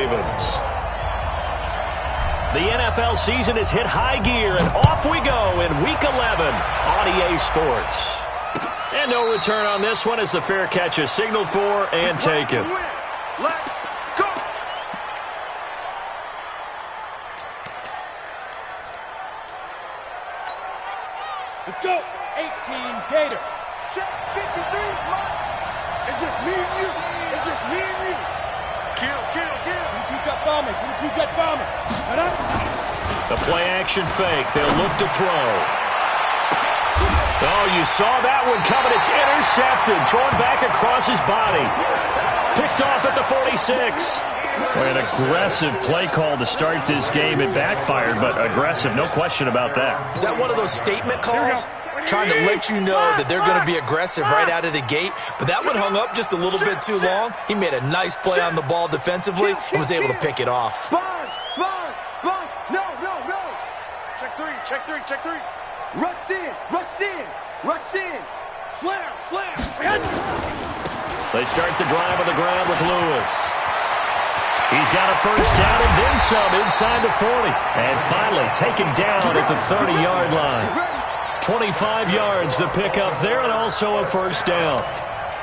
Ravens. The NFL season has hit high gear, and off we go in Week 11 on EA Sports. And no return on this one as the fair catch is signaled for and taken. Let's go! Let's go! 18 Gator. Check 53, Mike. It's just me and you. It's just me and you. Kill, kill, kill. 22 jet bombers. 22 jet bombers. The play action fake. They'll look to throw. Oh, you saw that one coming. It's intercepted. Thrown back across his body. Picked off at the 46. An aggressive play call to start this game. It backfired, but aggressive, no question about that. Is that one of those statement calls? Trying to let you know that they're going to be aggressive right out of the gate. But that one hung up just a little bit too long. He made a nice play on the ball defensively and was able to pick it off. Sponge. No. Check three. Rush in. Slam. They start the drive on the ground with Lewis. He's got a first down and then some inside the 40. And finally taken down at the 30-yard line. 25 yards to pick up there and also a first down.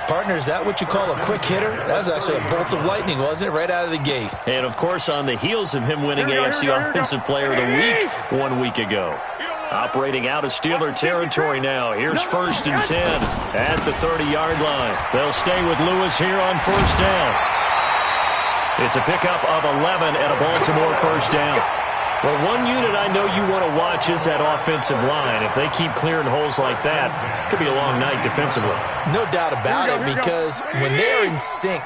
Partner, is that what you call a quick hitter? That was actually a bolt of lightning, wasn't it? Right out of the gate. And, of course, on the heels of him winning AFC Offensive Player of the Week 1 week ago. Operating out of Steeler territory now. Here's 1st and 10 at the 30-yard line. They'll stay with Lewis here on first down. It's a pickup of 11 and a Baltimore first down. Well, one unit I know you want to watch is that offensive line. If they keep clearing holes like that, it could be a long night defensively. No doubt about it, because when they're in sync,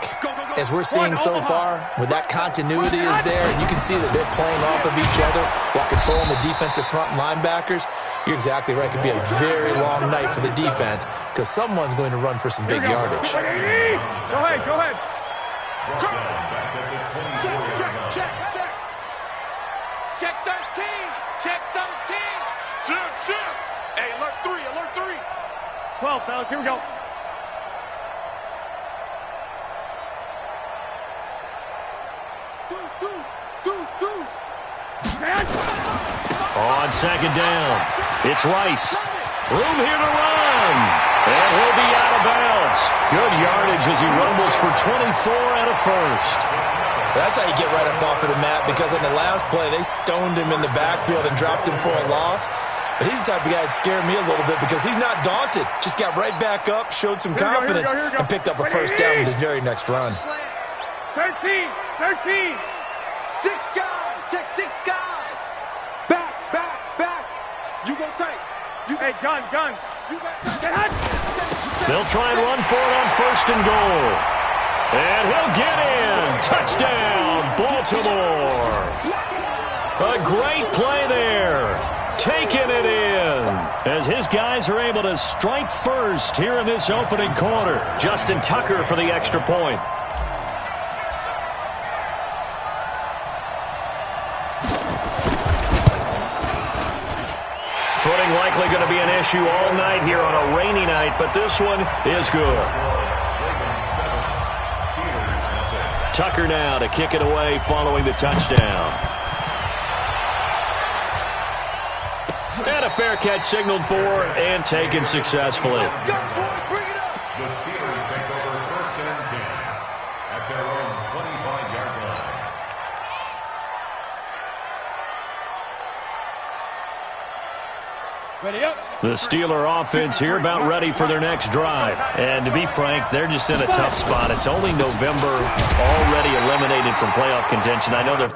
as we're seeing so far, when that continuity is there, and you can see that they're playing off of each other while controlling the defensive front linebackers, you're exactly right. It could be a very long night for the defense because someone's going to run for some big yardage. Go ahead. Check 13. Shift. Hey, alert 3. 12, fellas. Here we go. Deuce. On second down, it's Rice. Room here to run. And he'll be out of bounds. Good yardage as he rumbles for 24 and a first. That's how you get right up off of the mat, because on the last play, they stoned him in the backfield and dropped him for a loss. But he's the type of guy that scared me a little bit because he's not daunted. Just got right back up, showed some confidence, and picked up a first down with his very next run. 13. 6 guys. Check 6 guys. Back. You go tight. Hey, gun. You got tight. They'll try and run for it on 1st and goal. And he'll get in. Touchdown, Baltimore. A great play there. Taking it in as his guys are able to strike first here in this opening quarter. Justin Tucker for the extra point. Footing likely going to be an issue all night here on a rainy night, but this one is good. Tucker now to kick it away following the touchdown. And a fair catch signaled for and taken successfully. Bring it up. The Steelers take over 1st and 10 at their own 25-yard line. Ready up. The Steeler offense here about ready for their next drive. And to be frank, they're just in a tough spot. It's only November, already eliminated from playoff contention. I know they're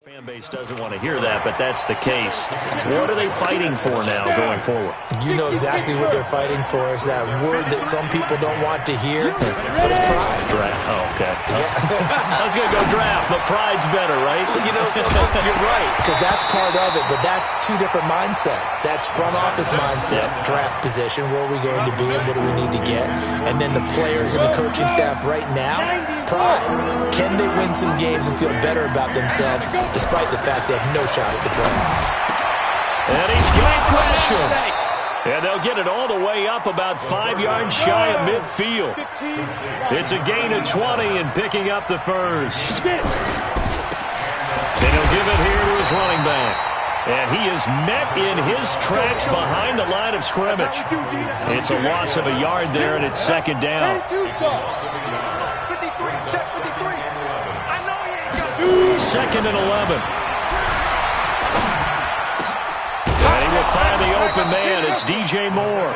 Fan base doesn't want to hear that, but that's the case. What are they fighting for now going forward? You know exactly what they're fighting for. Is that word that some people don't want to hear, but it's pride. Draft. Oh, okay. I was going to go draft, but pride's better, right? You know, so you're right, because that's part of it, but that's two different mindsets. That's front office mindset, draft position, where are we going to be and what do we need to get? And then the players and the coaching staff right now, pride. Can they win some games and feel better about themselves despite the fact they have no shot at the playoffs? And he's going to crash him. And they'll get it all the way up about 5 yards shy of midfield. It's a gain of 20 and picking up the first. And he'll give it here to his running back. And he is met in his tracks behind the line of scrimmage. It's a loss of a yard there, and it's second down. Second and 11. And he will find the open man. It's DJ Moore.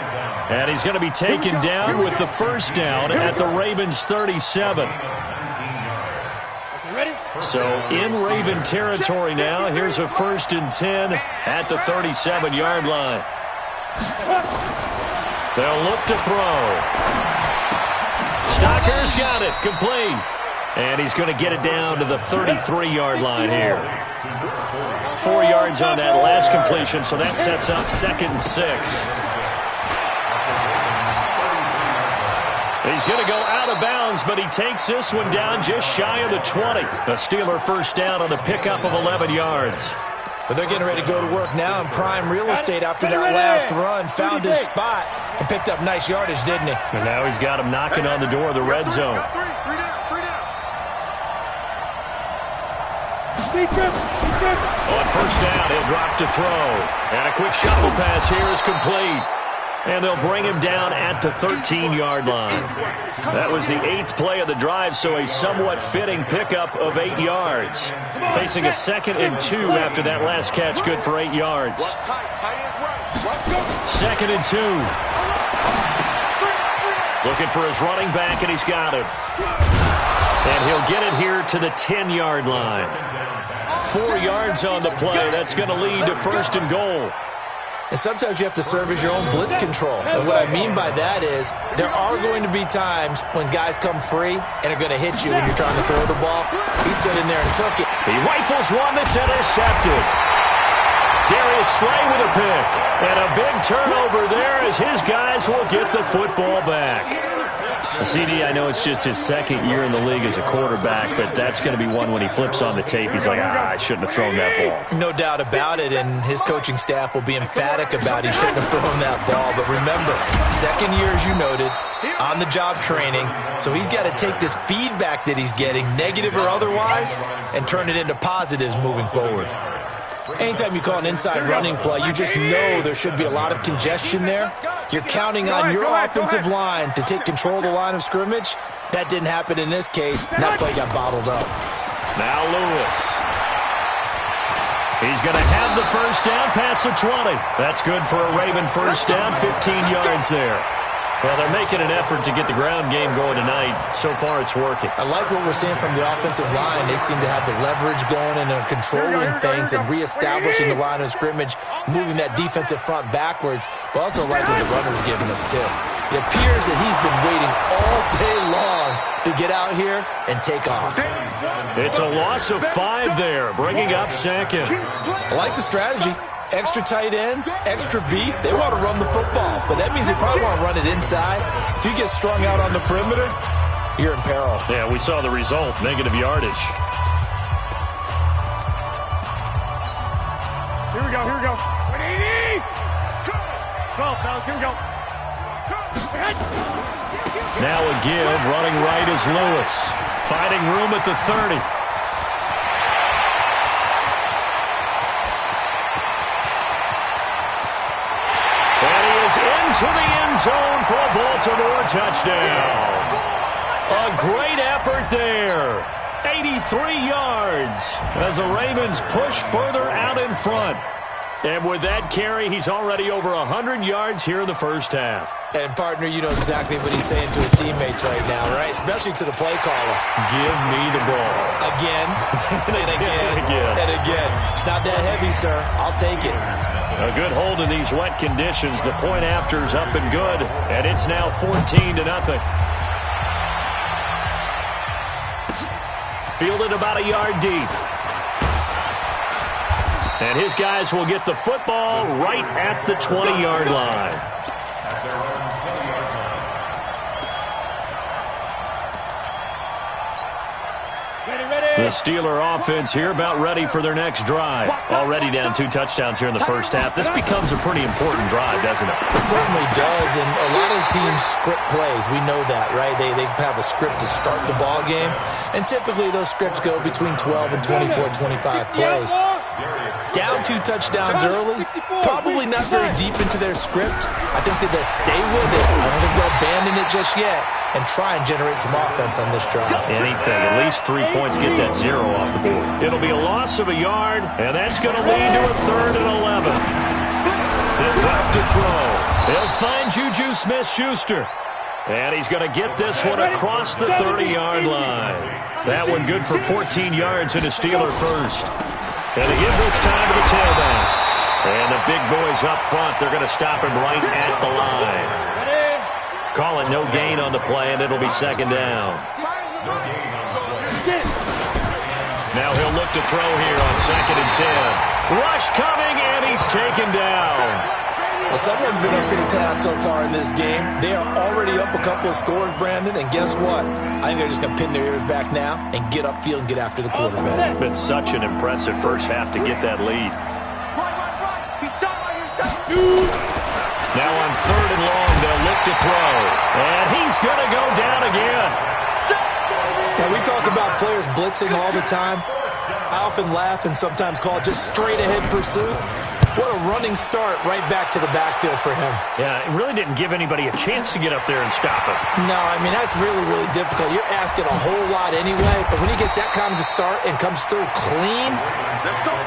And he's going to be taken down with the first down at the Ravens 37. So in Raven territory now. Here's a 1st and 10 at the 37-yard line. They'll look to throw. Stocker's got it. Complete. And he's going to get it down to the 33-yard line here. 4 yards on that last completion, so that sets up 2nd and 6. He's going to go out of bounds, but he takes this one down just shy of the 20. The Steeler first down on the pickup of 11 yards. But they're getting ready to go to work now in prime real estate after that last run. Found his spot and picked up nice yardage, didn't he? And now he's got him knocking on the door of the red zone. On first down, he'll drop to throw. And a quick shuffle pass here is complete. And they'll bring him down at the 13-yard line. That was the 8th play of the drive, so a somewhat fitting pickup of 8 yards. Facing a 2nd and 2 after that last catch, good for 8 yards. 2nd and 2. Looking for his running back, and he's got him. And he'll get it here to the 10-yard line. 4 yards on the play. That's going to lead to 1st and goal. And sometimes you have to serve as your own blitz control. And what I mean by that is there are going to be times when guys come free and are going to hit you when you're trying to throw the ball. He stood in there and took it. He rifles one that's intercepted. Darius Slay with a pick. And a big turnover there as his guys will get the football back. CD, I know it's just his 2nd year in the league as a quarterback, but that's going to be one when he flips on the tape. He's like, I shouldn't have thrown that ball. No doubt about it, and his coaching staff will be emphatic about he shouldn't have thrown that ball. But remember, 2nd year, as you noted, on-the-job training, so he's got to take this feedback that he's getting, negative or otherwise, and turn it into positives moving forward. Anytime you call an inside running play, you just know there should be a lot of congestion there. You're counting on your offensive line to take control of the line of scrimmage. That didn't happen in this case. That play got bottled up. Now Lewis. He's going to have the first down past the 20. That's good for a Raven first down, 15 yards there. Well, they're making an effort to get the ground game going tonight. So far, it's working. I like what we're seeing from the offensive line. They seem to have the leverage going and are controlling things and reestablishing the line of scrimmage, moving that defensive front backwards. But also like what the runner's giving us, too. It appears that he's been waiting all day long to get out here and take off. It's a loss of 5 there, bringing up 2nd. I like the strategy. Extra tight ends, extra beef. They want to run the football, but that means they probably want to run it inside. If you get strung out on the perimeter, you're in peril. Yeah, we saw the result, negative yardage. Here we go, here we go. 180! 12 pounds, here we go. Now a give, running right is Lewis. Finding room at the 30. Into the end zone for a Baltimore touchdown. A great effort there. 83 yards as the Ravens push further out in front. And with that carry, he's already over 100 yards here in the first half. And, partner, you know exactly what he's saying to his teammates right now, right? Especially to the play caller. Give me the ball. Again, and again, and again. It's not that heavy, sir. I'll take it. A good hold in these wet conditions. The point after is up and good, and it's now 14-0. Fielded about a yard deep. And his guys will get the football right at the 20-yard line. The Steeler offense here about ready for their next drive. Already down 2 touchdowns here in the first half. This becomes a pretty important drive, doesn't it? It certainly does, and a lot of teams script plays. We know that, right? They have a script to start the ball game, and typically those scripts go between 12 and 24, 25 plays. Down 2 touchdowns early, probably not very deep into their script. I think that they'll stay with it. I don't think they'll abandon it just yet and try and generate some offense on this drive. Anything, at least 3 points, get that 0 off the board. It'll be a loss of a yard, and that's going to lead to a 3rd and 11. He'll drop to throw. He'll find Juju Smith-Schuster. And he's going to get this one across the 30-yard line. That one good for 14 yards and a Steeler first. And they give this time to the tailback. And the big boys up front, they're going to stop him right at the line. Call it no gain on the play, and it'll be 2nd down. Now he'll look to throw here on 2nd and 10. Rush coming, and he's taken down. Well, someone's been up to the task so far in this game. They are already up a couple of scores, Brandon, and guess what? I think they're just going to pin their ears back now and get upfield and get after the quarterback. Been such an impressive first half to get that lead. Now on 3rd and long, they'll look to throw. And he's going to go down again. Now, we talk about players blitzing all the time. I often laugh and sometimes call it just straight-ahead pursuit. What a running start right back to the backfield for him. Yeah, it really didn't give anybody a chance to get up there and stop him. No, I mean, that's really, really difficult. You're asking a whole lot anyway, but when he gets that kind of a start and comes through clean,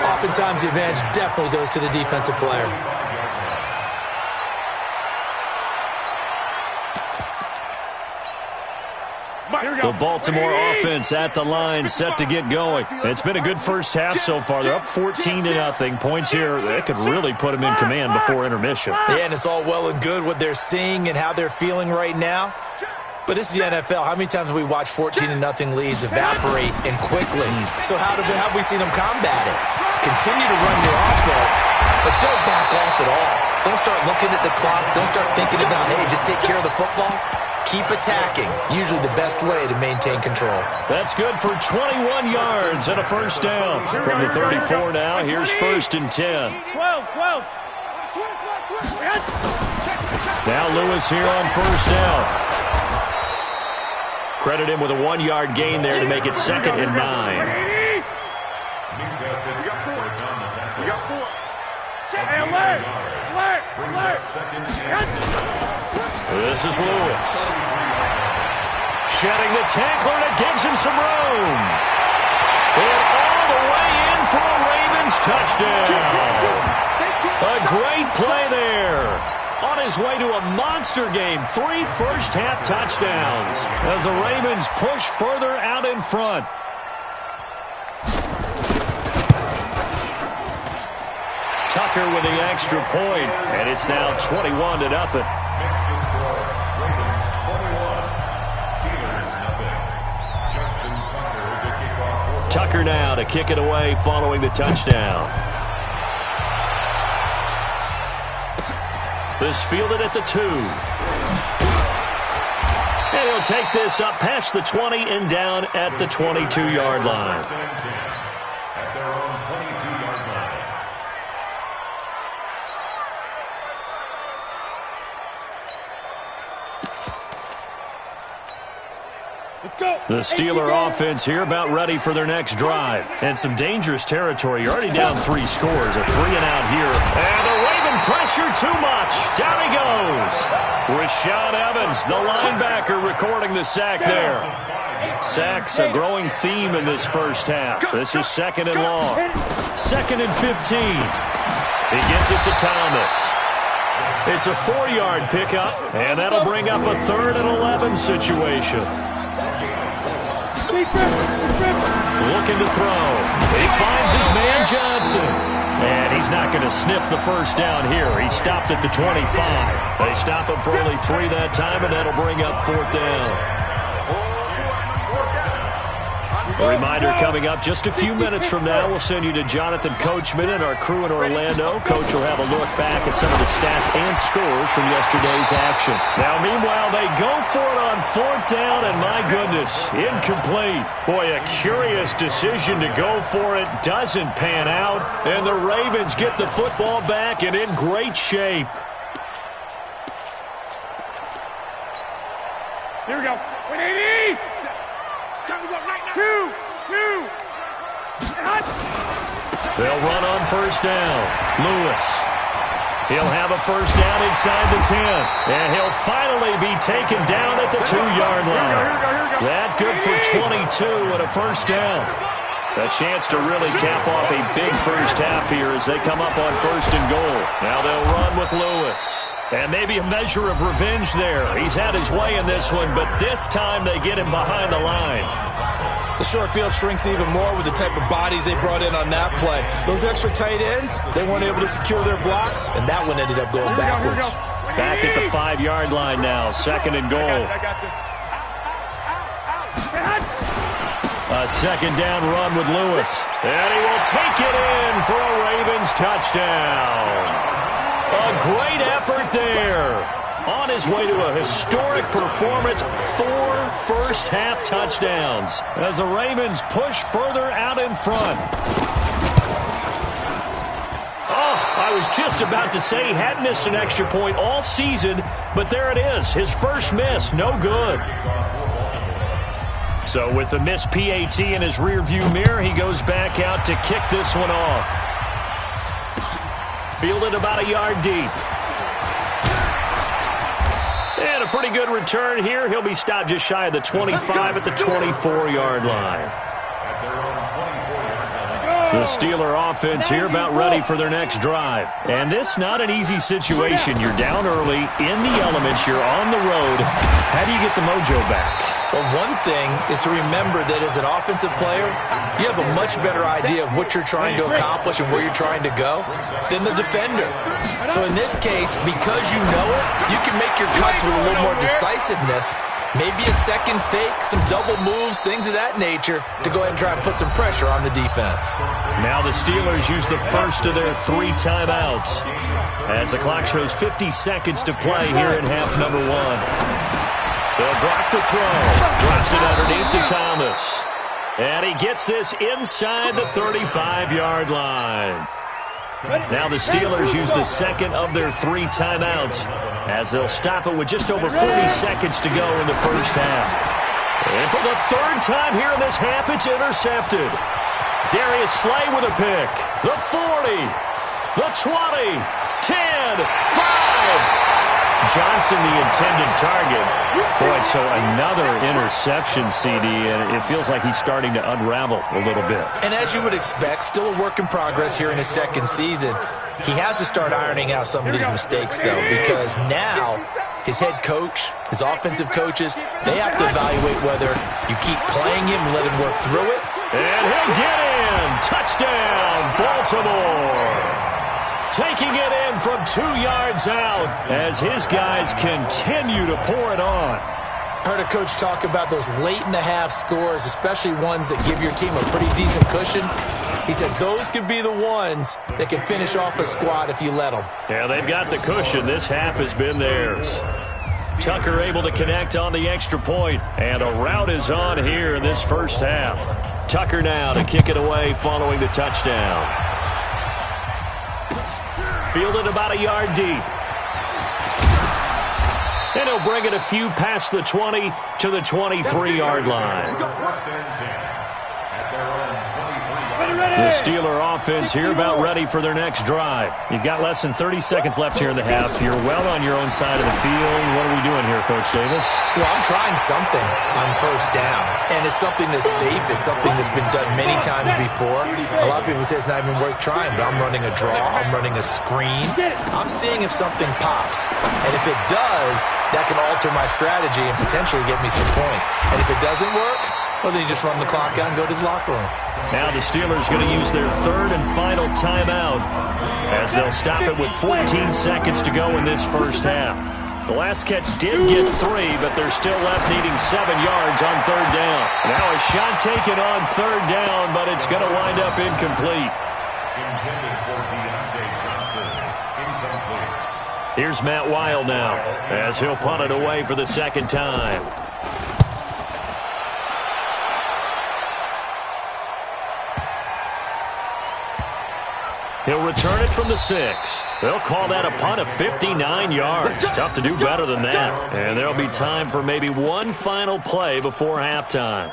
oftentimes the advantage definitely goes to the defensive player. The Baltimore offense at the line, set to get going. It's been a good first half so far. They're up 14-0. Points here, that could really put them in command before intermission. Yeah, and it's all well and good what they're seeing and how they're feeling right now. But this is the NFL. How many times have we watched 14-0 leads evaporate and quickly? So how have we seen them combat it? Continue to run your offense, but don't back off at all. Don't start looking at the clock. Don't start thinking about, hey, just take care of the football. Keep attacking. Usually the best way to maintain control. That's good for 21 yards and a first down. From the 34 now, here's 1st and 10. 12. Now Lewis here on 1st down. Credit him with a 1-yard gain there to make it 2nd and 9. This is Lewis. Shedding the tackler, and it gives him some room. And all the way in for a Ravens touchdown. A great play there. On his way to a monster game, 3 first-half touchdowns as the Ravens push further out in front. Tucker with the extra point, and it's now 21-0. Tucker now to kick it away following the touchdown. This fielded at the 2. And he'll take this up past the 20 and down at the 22-yard line. At their own 22-yard line. The Steeler offense here about ready for their next drive. And some dangerous territory. You're already down 3 scores. A 3-and-out here. And the Raven pressure too much. Down he goes. Rashad Evans, the linebacker, recording the sack there. Sacks a growing theme in this first half. This is 2nd and long. 2nd and 15. He gets it to Thomas. It's a 4-yard pickup, and that'll bring up a 3rd and 11 situation. Looking to throw. He finds his man Johnson. And he's not going to sniff the first down here. He stopped at the 25. They stop him for only 3 that time, and that'll bring up 4th down. A reminder coming up just a few minutes from now. We'll send you to Jonathan Coachman and our crew in Orlando. Coach will have a look back at some of the stats and scores from yesterday's action. Now, meanwhile, they go for it on 4th down, and my goodness, incomplete. Boy, a curious decision to go for it. Doesn't pan out, and the Ravens get the football back and in great shape. Here we go. 180. Two. They'll run on 1st down. Lewis. He'll have a 1st down inside the 10. And he'll finally be taken down at the 2-yard line. That good for 22 and a 1st down. A chance to really cap off a big first half here as they come up on 1st and goal. Now they'll run with Lewis. And maybe a measure of revenge there. He's had his way in this one, but this time they get him behind the line. The short field shrinks even more with the type of bodies they brought in on that play. Those extra tight ends, they weren't able to secure their blocks, and that one ended up going backwards. Back at the 5-yard line now, 2nd and goal. A 2nd down run with Lewis. And he will take it in for a Ravens touchdown. A great effort there. On his way to a historic performance, 4 first-half touchdowns as the Ravens push further out in front. Oh, I was just about to say he hadn't missed an extra point all season, but there it is, his first miss, no good. So with the missed PAT in his rearview mirror, he goes back out to kick this one off. Fielded about a yard deep. And a pretty good return here. He'll be stopped just shy of the 25 at the 24-yard line. The Steeler offense here about ready for their next drive. And this not an easy situation. You're down early, in the elements, you're on the road. How do you get the mojo back? Well, one thing is to remember that as an offensive player, you have a much better idea of what you're trying to accomplish and where you're trying to go than the defender. So in this case, because you know it, you can make your cuts with a little more decisiveness. Maybe a second fake, some double moves, things of that nature to go ahead and try and put some pressure on the defense. Now the Steelers use the first of their 3 timeouts as the clock shows 50 seconds to play here in half number 1. They'll drop the throw. Drops it underneath to Thomas. And he gets this inside the 35-yard line. Now the Steelers use the second of their 3 timeouts as they'll stop it with just over 40 seconds to go in the first half. And for the 3rd time here in this half, it's intercepted. Darius Slay with a pick. The 40, the 20, 10, 5. Johnson, the intended target. Boy, so another interception, CD, and it feels like he's starting to unravel a little bit. And as you would expect, still a work in progress here in his 2nd season. He has to start ironing out some of these mistakes, though, because now his head coach, his offensive coaches, they have to evaluate whether you keep playing him and let him work through it. And he'll get in. Touchdown, Baltimore. Taking it in from 2 yards out as his guys continue to pour it on. Heard a coach talk about those late-in-the-half scores, especially ones that give your team a pretty decent cushion. He said those could be the ones that can finish off a squad if you let them. Yeah, they've got the cushion. This half has been theirs. Tucker able to connect on the extra point, and a rout is on here in this first half. Tucker now to kick it away following the touchdown. Fielded about a yard deep. And he'll bring it a few past the 20 to the 23-yard line. The Steeler offense here about ready for their next drive. You've got less than 30 seconds left here in the half. You're well on your own side of the field. What are we doing here, Coach Davis? Well, I'm trying something on first down, and it's something that's safe. It's something that's been done many times before. A lot of people say it's not even worth trying, but I'm running a draw. I'm running a screen. I'm seeing if something pops, and if it does, that can alter my strategy and potentially get me some points. And if it doesn't work, well, then you just run the clock out and go to the locker room. Now the Steelers going to use their third and final timeout as they'll stop it with 14 seconds to go in this first half. The last catch did get 3, but they're still left needing 7 yards on third down. Now a shot taken on third down, but it's going to wind up incomplete. Intended for Deontay Johnson. Incomplete. Here's Matt Wild now as he'll punt it away for the second time. He'll return it from the 6. They'll call that a punt of 59 yards. Tough to do better than that. And there'll be time for maybe one final play before halftime.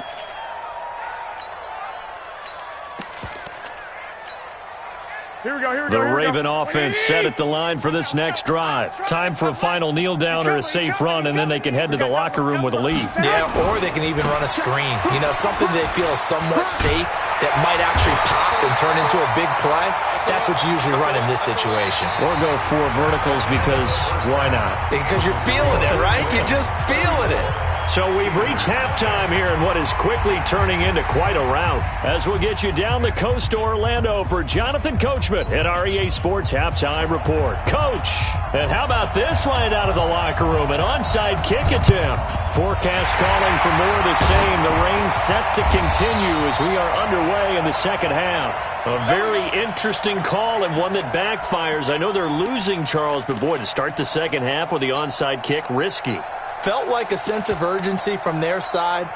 The Raven offense set at the line for this next drive. Time for a final kneel down or a safe run, and then they can head to the locker room with a lead. Yeah, or they can even run a screen. You know, something they feel is somewhat safe that might actually pop and turn into a big play. That's what you usually run in this situation. Or go 4 verticals because why not? Because you're feeling it, right? You're just feeling it. So we've reached halftime here in what is quickly turning into quite a rout. As we'll get you down the coast to Orlando for Jonathan Coachman at our EA Sports Halftime Report. Coach, and how about this line out of the locker room? An onside kick attempt. Forecast calling for more of the same. The rain set to continue as we are underway in the second half. A very interesting call and one that backfires. I know they're losing, Charles, but boy, to start the second half with the onside kick, risky. Felt like a sense of urgency from their side,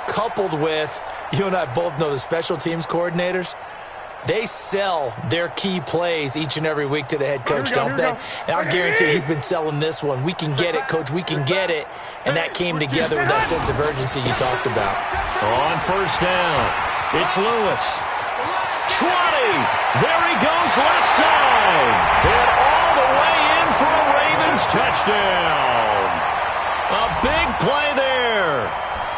coupled with, you and I both know the special teams coordinators, they sell their key plays each and every week to the head coach, don't they? And I'll guarantee he's been selling this one. We can get it, coach, we can get it. And that came together with that sense of urgency you talked about. On first down, it's Lewis. 20. There he goes left side. And all the way in for a Ravens touchdown. A big play there.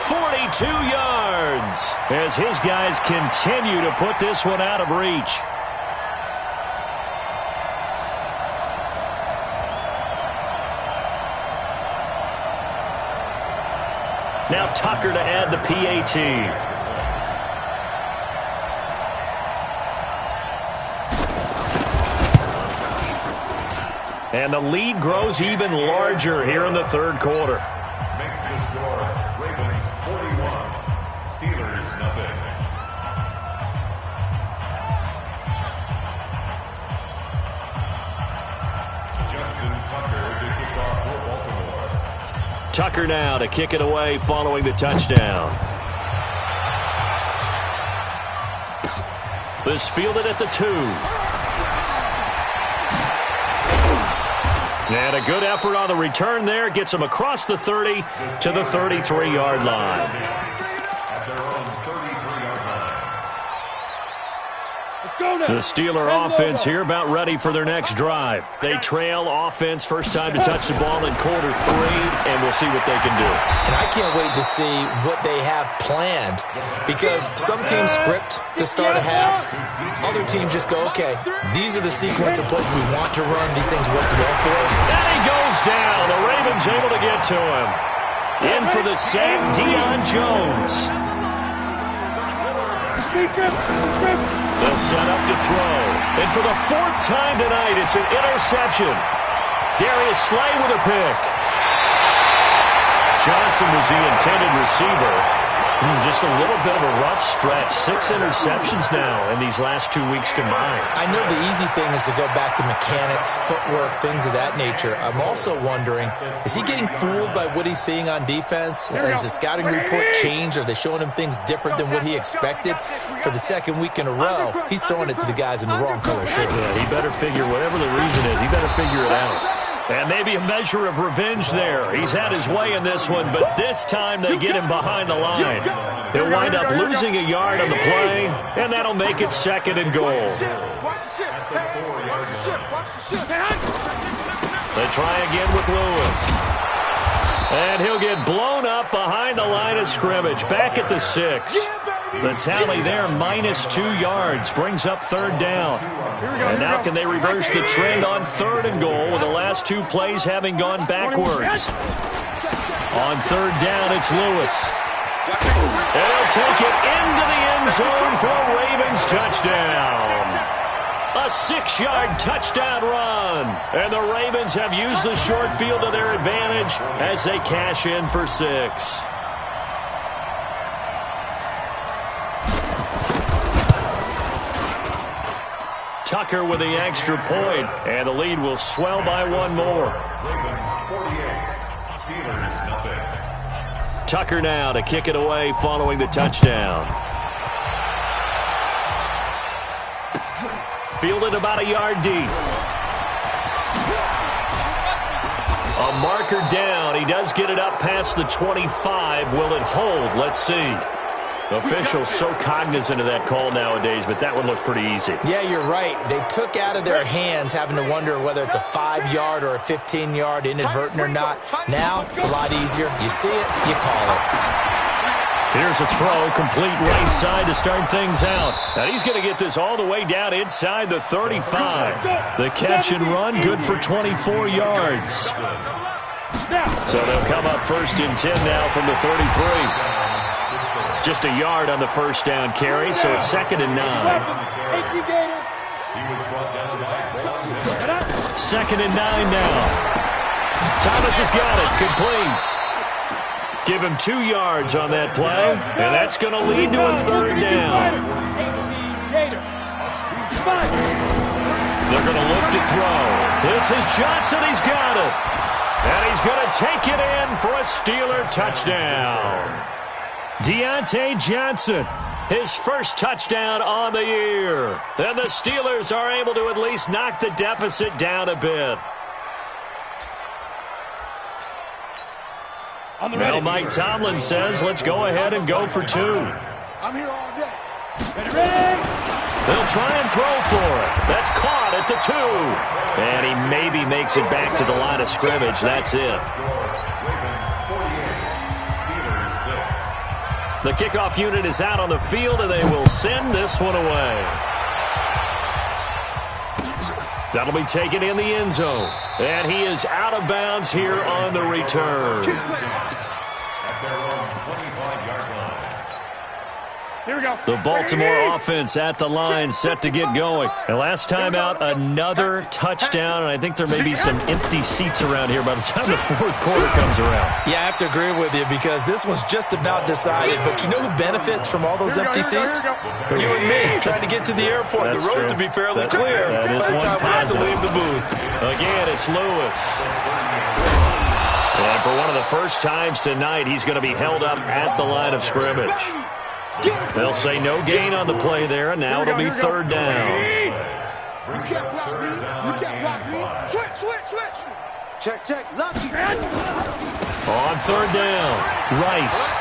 42 yards as his guys continue to put this one out of reach. Now Tucker to add the PAT. And the lead grows even larger here in the third quarter. Makes the score Ravens 41, Steelers nothing. Justin Tucker to kick off for Baltimore. Tucker now to kick it away following the touchdown. This fielded at the 2. And a good effort on the return there. Gets him across the 30 to the 33-yard line. At their own 33-yard line. The Steeler offense here about ready for their next drive. They trail offense first time to touch the ball in quarter 3, and we'll see what they can do. And I can't wait to see what they have planned, because some teams script to start a half. Other teams just go, okay, these are the sequence of plays we want to run. These things work well for us. And he goes down. The Ravens able to get to him. In for the sack, Deion Jones. They'll set up to throw. And for the 4th time tonight, it's an interception. Darius Slay with a pick. Johnson was the intended receiver. Just a little bit of a rough stretch. 6 interceptions now in these last 2 weeks combined. I know the easy thing is to go back to mechanics, footwork, things of that nature. I'm also wondering, is he getting fooled by what he's seeing on defense? Has the scouting report changed? Are they showing him things different than what he expected? For the 2nd week in a row, he's throwing it to the guys in the wrong color shirt. Yeah, he better figure, whatever the reason is, he better figure it out. And maybe a measure of revenge there. He's had his way in this one, but this time they get him behind the line. He'll wind up losing a yard on the play, and that'll make it 2nd and goal. Watch the ship. Watch the ship. Watch the ship. They try again with Lewis. And he'll get blown up behind the line of scrimmage, back at the 6. The tally there, -2 yards, brings up 3rd down. And now can they reverse the trend on 3rd and goal with the last 2 plays having gone backwards? On 3rd down, it's Lewis. And he'll take it into the end zone for a Ravens touchdown. A 6-yard touchdown run. And the Ravens have used the short field to their advantage as they cash in for 6. Tucker with the extra point, and the lead will swell by 1 more. Ravens 48, Steelers nothing. Tucker now to kick it away following the touchdown. Fielded about a yard deep. A marker down. He does get it up past the 25. Will it hold? Let's see. Officials so cognizant of that call nowadays, but that one looked pretty easy. Yeah, you're right. They took out of their hands having to wonder whether it's a 5-yard or a 15-yard, inadvertent or not. Now, it's a lot easier. You see it, you call it. Here's a throw, complete right side to start things out. And he's going to get this all the way down inside the 35. The catch and run, good for 24 yards. So they'll come up 1st and 10 now from the 33. Just a yard on the 1st down carry, so it's 2nd and 9. 2nd and 9 now. Thomas has got it, complete. Give him 2 yards on that play, and that's going to lead to a 3rd down. They're going to look to throw. This is Johnson, he's got it. And he's going to take it in for a Steeler touchdown. Deontay Johnson, his first touchdown on the year. And the Steelers are able to at least knock the deficit down a bit. Well, Mike Tomlin says, let's go ahead and go for 2. I'm here all day. Ready? They'll try and throw for it. That's caught at the 2. And he maybe makes it back to the line of scrimmage. That's it. The kickoff unit is out on the field, and they will send this one away. That'll be taken in the end zone. And he is out of bounds here on the return. At their own 25-yard line. Here we go. The Baltimore offense at the line, set to get going. And last time out, another touchdown, and I think there may be some empty seats around here by the time the 4th quarter comes around. Yeah, I have to agree with you because this one's just about decided. But you know who benefits from all those empty seats? You and me, trying to get to the airport. That's the roads true. will be fairly That's clear that is by the one time we have to positive. leave the booth. Again, it's Lewis. And for one of the first times tonight, he's going to be held up at the line of scrimmage. They'll say no gain on the play there, and now it'll be 3rd down. You can't block me. You can't block me. Switch. Check. Lucky. On 3rd down, Rice.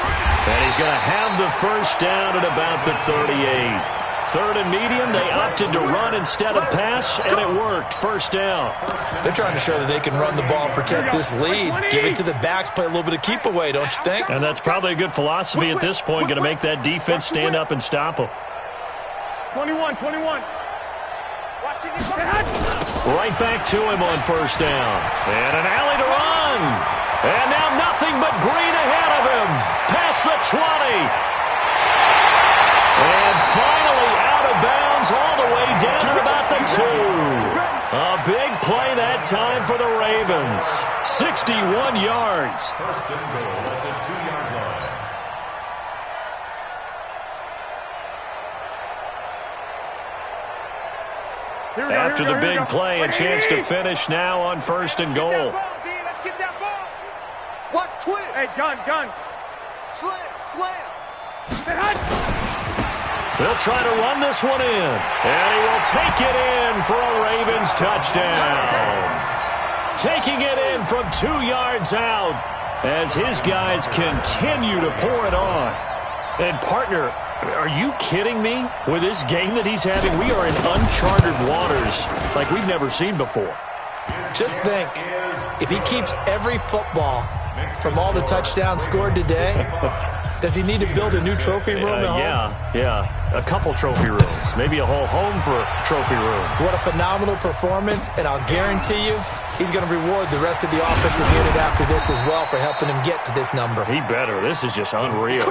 And he's going to have the 1st down at about the 38. 3rd and medium, they opted to run instead of pass, and it worked. 1st down. They're trying to show that they can run the ball and protect this lead. Give it to the backs, play a little bit of keep away, don't you think? And that's probably a good philosophy at this point, going to make that defense stand up and stop them. 21. Right back to him on 1st down. And an alley to run. And now nothing but green ahead of him. Past the 20. And finally out of bounds all the way down to about the 2. A big play that time for the Ravens. 61 yards. 1st and goal at the 2-yard line. After the big play, a chance to finish now on 1st and goal. Let's get that ball. Watch twin. Hey, gun. Slam. They'll try to run this one in. And he will take it in for a Ravens touchdown. Taking it in from 2 yards out as his guys continue to pour it on. And, partner, are you kidding me? With this game that he's having, we are in uncharted waters like we've never seen before. Just think, if he keeps every football from all the touchdowns scored today, does he need to build a new trophy room at home? Yeah. A couple trophy rooms. Maybe a whole home for a trophy room. What a phenomenal performance, and I'll guarantee you he's going to reward the rest of the offensive unit after this as well for helping him get to this number. He better. This is just unreal.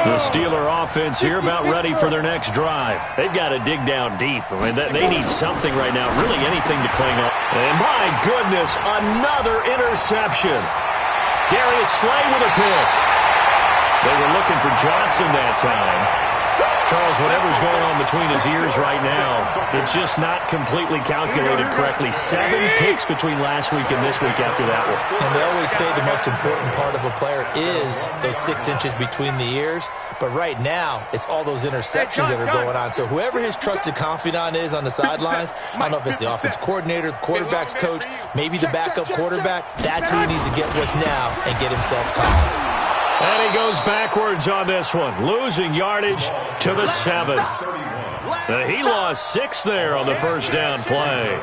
The Steeler offense here about ready for their next drive. They've got to dig down deep. I mean, they need something right now, really anything to cling on. And my goodness, another interception. Darius Slay with a pick. They were looking for Johnson that time. Charles, whatever's going on between his ears right now, it's just not completely calculated correctly. 7 picks between last week and this week after that one. And they always say the most important part of a player is those 6 inches between the ears. But right now, it's all those interceptions that are going on. So whoever his trusted confidant is on the sidelines, I don't know if it's the offense coordinator, the quarterback's coach, maybe the backup quarterback, that's who he needs to get with now and get himself calm. And he goes backwards on this one, losing yardage to the 7. He lost 6 there on the first down play.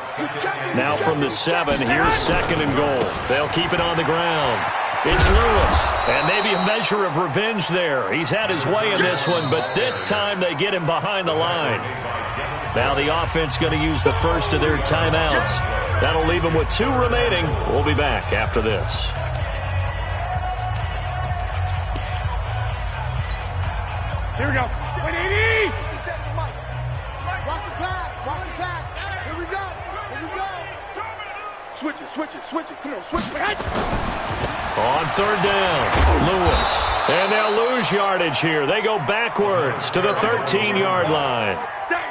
Now from the 7, here's 2nd and goal. They'll keep it on the ground. It's Lewis, and maybe a measure of revenge there. He's had his way in this one, but this time they get him behind the line. Now the offense going to use the first of their timeouts. That'll leave them with 2 remaining. We'll be back after this. Here we go. 180. Watch the pass. Watch the pass. Here we go. Here we go. Switch it. Switch it. Switch it. Come on. Switch it. On 3rd down, Lewis. And they'll lose yardage here. They go backwards to the 13-yard line.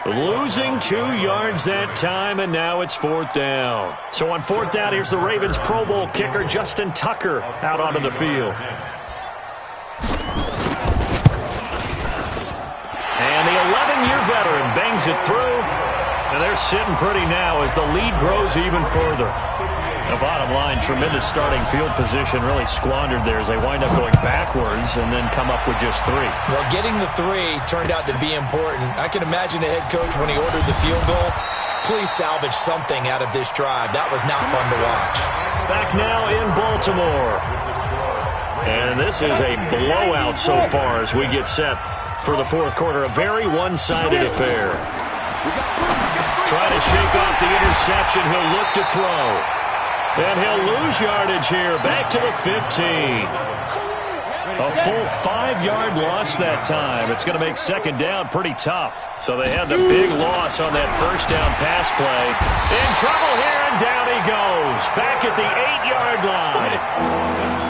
Losing 2 yards that time, and now it's 4th down. So on 4th down, here's the Ravens Pro Bowl kicker, Justin Tucker, out onto the field. And the 11-year veteran bangs it through. And they're sitting pretty now as the lead grows even further. The bottom line, tremendous starting field position really squandered there as they wind up going backwards and then come up with just 3. Well, getting the 3 turned out to be important. I can imagine the head coach when he ordered the field goal. Please salvage something out of this drive. That was not fun to watch. Back now in Baltimore. And this is a blowout so far as we get set for the 4th quarter. A very one-sided affair. Trying to shake off the interception. He'll look to throw. And he'll lose yardage here. Back to the 15. A full 5-yard loss that time. It's going to make 2nd down pretty tough. So they had the big loss on that first down pass play. In trouble here, and down he goes. Back at the 8-yard line.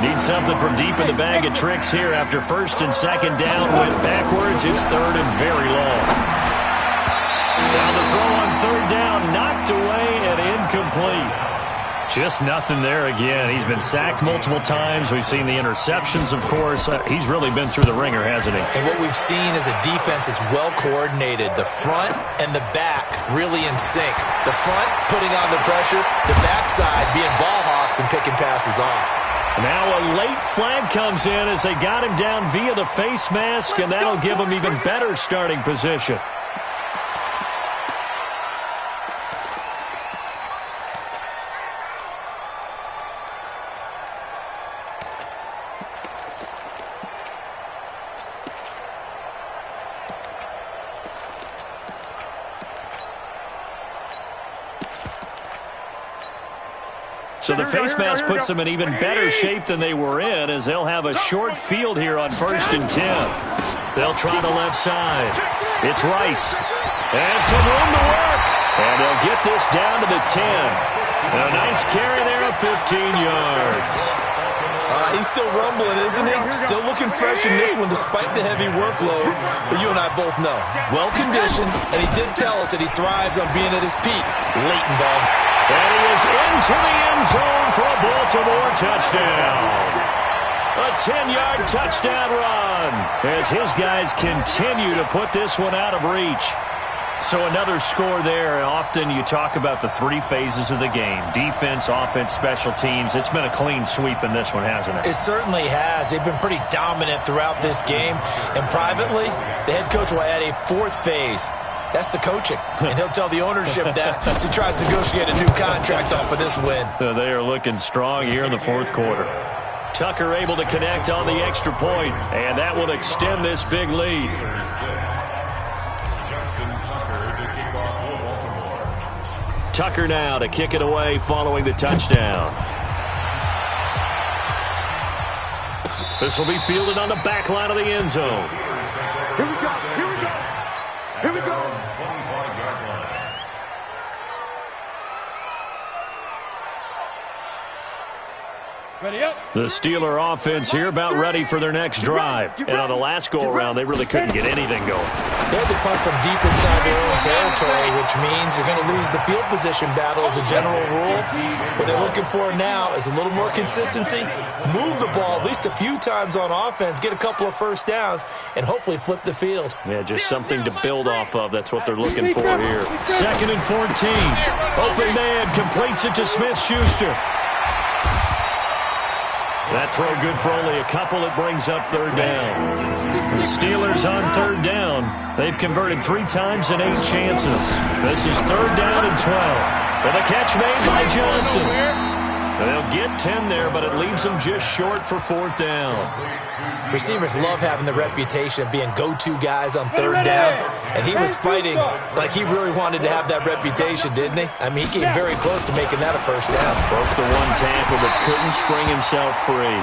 Need something from deep in the bag of tricks here after 1st and 2nd down. Went backwards. It's 3rd and very long. Now the throw on 3rd down. Knocked away and incomplete. Just nothing there again. He's been sacked multiple times. We've seen the interceptions, of course. He's really been through the ringer, hasn't he? And what we've seen is a defense that's well coordinated. The front and the back really in sync. The front putting on the pressure. The backside being ball hawks and picking passes off. Now a late flag comes in as they got him down via the face mask, and that'll give him even better starting position. So the face mask puts them in even better shape than they were in as they'll have a short field here on 1st and 10. They'll try the left side. It's Rice. And some room to work. And they'll get this down to the 10. And a nice carry there of 15 yards. He's still rumbling, isn't he? Still looking fresh in this one despite the heavy workload. But you and I both know. Well-conditioned, and he did tell us that he thrives on being at his peak. Late in ball. And he is into the end zone for a Baltimore touchdown. A 10-yard touchdown run as his guys continue to put this one out of reach. So another score there. Often you talk about the three phases of the game: defense, offense, special teams. It's been a clean sweep in this one, hasn't it? It certainly has. They've been pretty dominant throughout this game. And privately, the head coach will add a fourth phase. That's the coaching. And he'll tell the ownership that as he tries to negotiate a new contract off of this win. They are looking strong here in the fourth quarter. Tucker able to connect on the extra point, and that will extend this big lead. Tucker now to kick it away following the touchdown. This will be fielded on the back line of the end zone. Here we go. Here we go. Here we go. Ready up. The Steeler offense here about ready for their next drive. And on the last go-around, they really couldn't get anything going. They had to punt from deep inside their own territory, which means you're going to lose the field position battle as a general rule. What they're looking for now is a little more consistency, move the ball at least a few times on offense, get a couple of first downs, and hopefully flip the field. Yeah, just something to build off of. That's what they're looking for here. 2nd and 14. Open man completes it to Smith-Schuster. That throw good for only a couple. It brings up 3rd down. The Steelers on 3rd down. They've converted 3 times in 8 chances. This is 3rd down and 12. And a catch made by Johnson. They'll get 10 there, but it leaves them just short for 4th down. Receivers love having the reputation of being go-to guys on 3rd down, and he was fighting like he really wanted to have that reputation, didn't he? I mean, he came very close to making that a first down. Broke the one tackle, but couldn't spring himself free.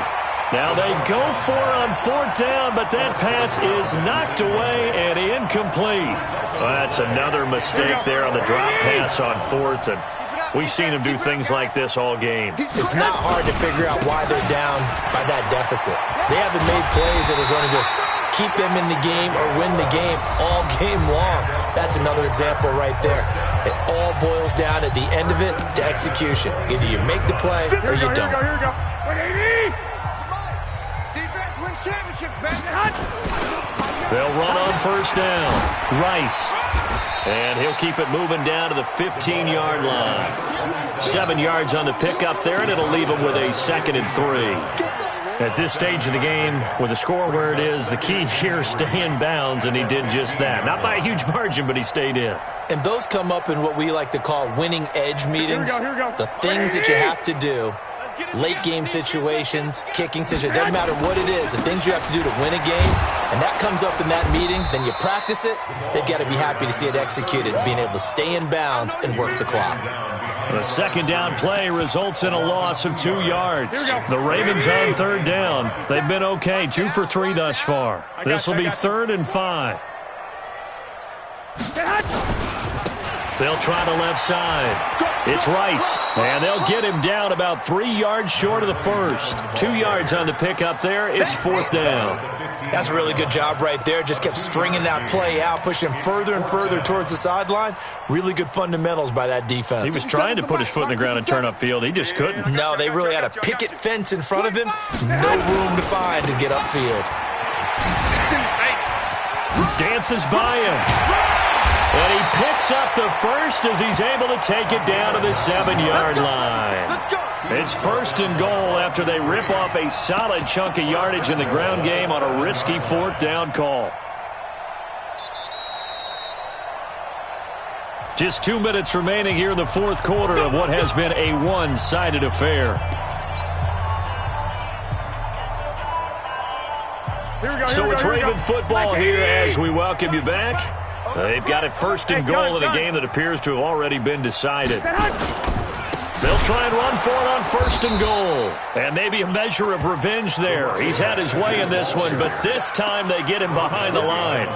Now they go for it on 4th down, but that pass is knocked away and incomplete. Well, that's another mistake there on the drop pass on 4th, and we've seen him do things like this all game. It's not hard to figure out why they're down by that deficit. They haven't made plays that are going to keep them in the game or win the game all game long. That's another example right there. It all boils down at the end of it to execution. Either you make the play or you don't. Here we go. 180. Defense wins championships, man. They'll run on 1st down. Rice. And he'll keep it moving down to the 15-yard line. 7 yards on the pickup there, and it'll leave him with a 2nd and 3. At this stage of the game, with the score where it is, the key here is stay in bounds, and he did just that. Not by a huge margin, but he stayed in. And those come up in what we like to call winning edge meetings. Here we go. The things that you have to do. Late game situations, kicking situations, doesn't matter what it is, the things you have to do to win a game, and that comes up in that meeting, then you practice it, they've got to be happy to see it executed, being able to stay in bounds and work the clock. The 2nd down play results in a loss of 2 yards. The Ravens on 3rd down. They've been okay, 2 for 3 thus far. This will be 3rd and 5. They'll try the left side. It's Rice, and they'll get him down about 3 yards short of the first. 2 yards on the pickup there. It's 4th down. That's a really good job right there. Just kept stringing that play out, pushing him further and further towards the sideline. Really good fundamentals by that defense. He was trying to put his foot in the ground and turn upfield. He just couldn't. No, they really had a picket fence in front of him. No room to find to get upfield. Dances by him. And he picks up the first as he's able to take it down to the 7-yard line. It's 1st and goal after they rip off a solid chunk of yardage in the ground game on a risky 4th down call. Just 2 minutes remaining here in the 4th quarter of what has been a one-sided affair. So it's Raven football here as we welcome you back. They've got it 1st and goal in a game that appears to have already been decided. They'll try and run for it on 1st and goal. And maybe a measure of revenge there. He's had his way in this one, but this time they get him behind the line.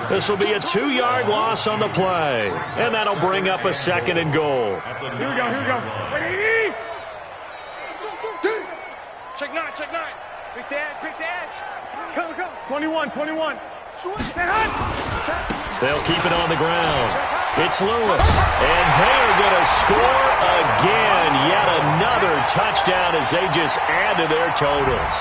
This will be a 2-yard loss on the play. And that'll bring up a 2nd and goal. Here we go. 180. Check 9. Quick dash. Come. 21. They'll keep it on the ground. It's Lewis. And they are going to score again. Yet another touchdown as they just add to their totals.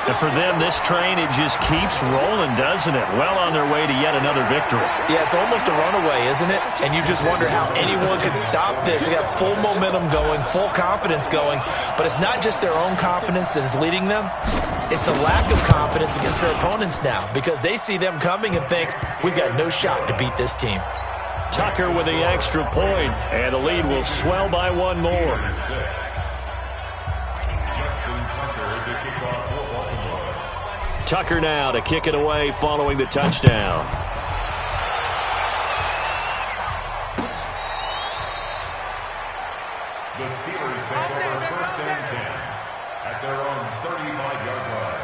And for them, this train, it just keeps rolling, doesn't it? Well on their way to yet another victory. Yeah, it's almost a runaway, isn't it? And you just wonder how anyone could stop this. They got full momentum going, full confidence going. But it's not just their own confidence that's leading them. It's the lack of confidence against their opponents now, because they see them coming and think, we've got no shot to beat this team. Tucker with the extra point, and the lead will swell by one more. Tucker now to kick it away following the touchdown. The Steelers take over first and 10 at their own 35-yard line.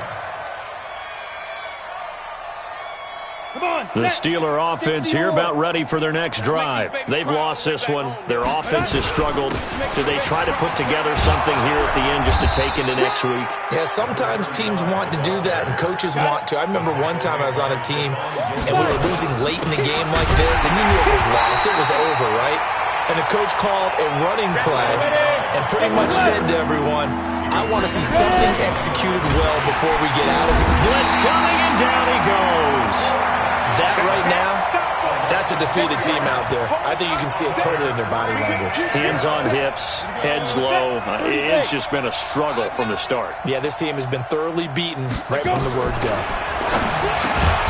The Steeler offense here about ready for their next drive. They've lost this one. Their offense has struggled. Do they try to put together something here at the end just to take into next week? Yeah, sometimes teams want to do that and coaches want to. I remember one time I was on a team and we were losing late in the game like this, and you knew it was lost. It was over, right? And the coach called a running play and pretty much said to everyone, I want to see something executed well before we get out of here. Blitz coming, and down he goes. That right now, that's a defeated team out there. I think you can see it totally in their body language. Hands on hips, heads low. It's just been a struggle from the start. Yeah, this team has been thoroughly beaten right from the word go.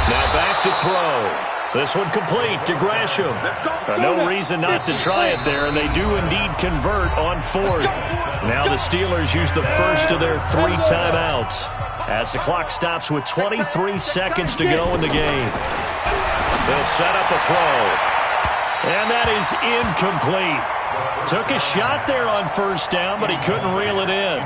Now back to throw. This one complete to Gresham. No reason not to try it there, and they do indeed convert on fourth. Now the Steelers use the first of their 3 timeouts as the clock stops with 23 seconds to go in the game. They'll set up a throw, and that is incomplete. Took a shot there on first down, but he couldn't reel it in.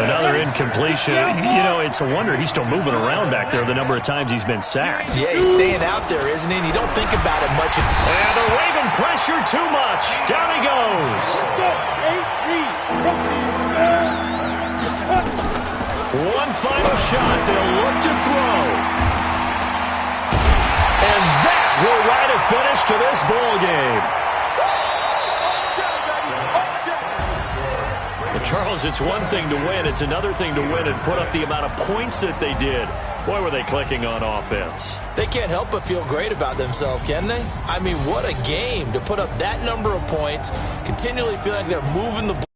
Another incompletion. You know, it's a wonder he's still moving around back there the number of times he's been sacked. Yeah, he's staying out there, isn't he? And you don't think about it much. And the Raven pressure too much. Down he goes. One final shot. They'll look to throw. And that will write a finish to this ball game. Charles, it's one thing to win. It's another thing to win and put up the amount of points that they did. Boy, were they clicking on offense. They can't help but feel great about themselves, can they? I mean, what a game to put up that number of points, continually feel like they're moving the ball.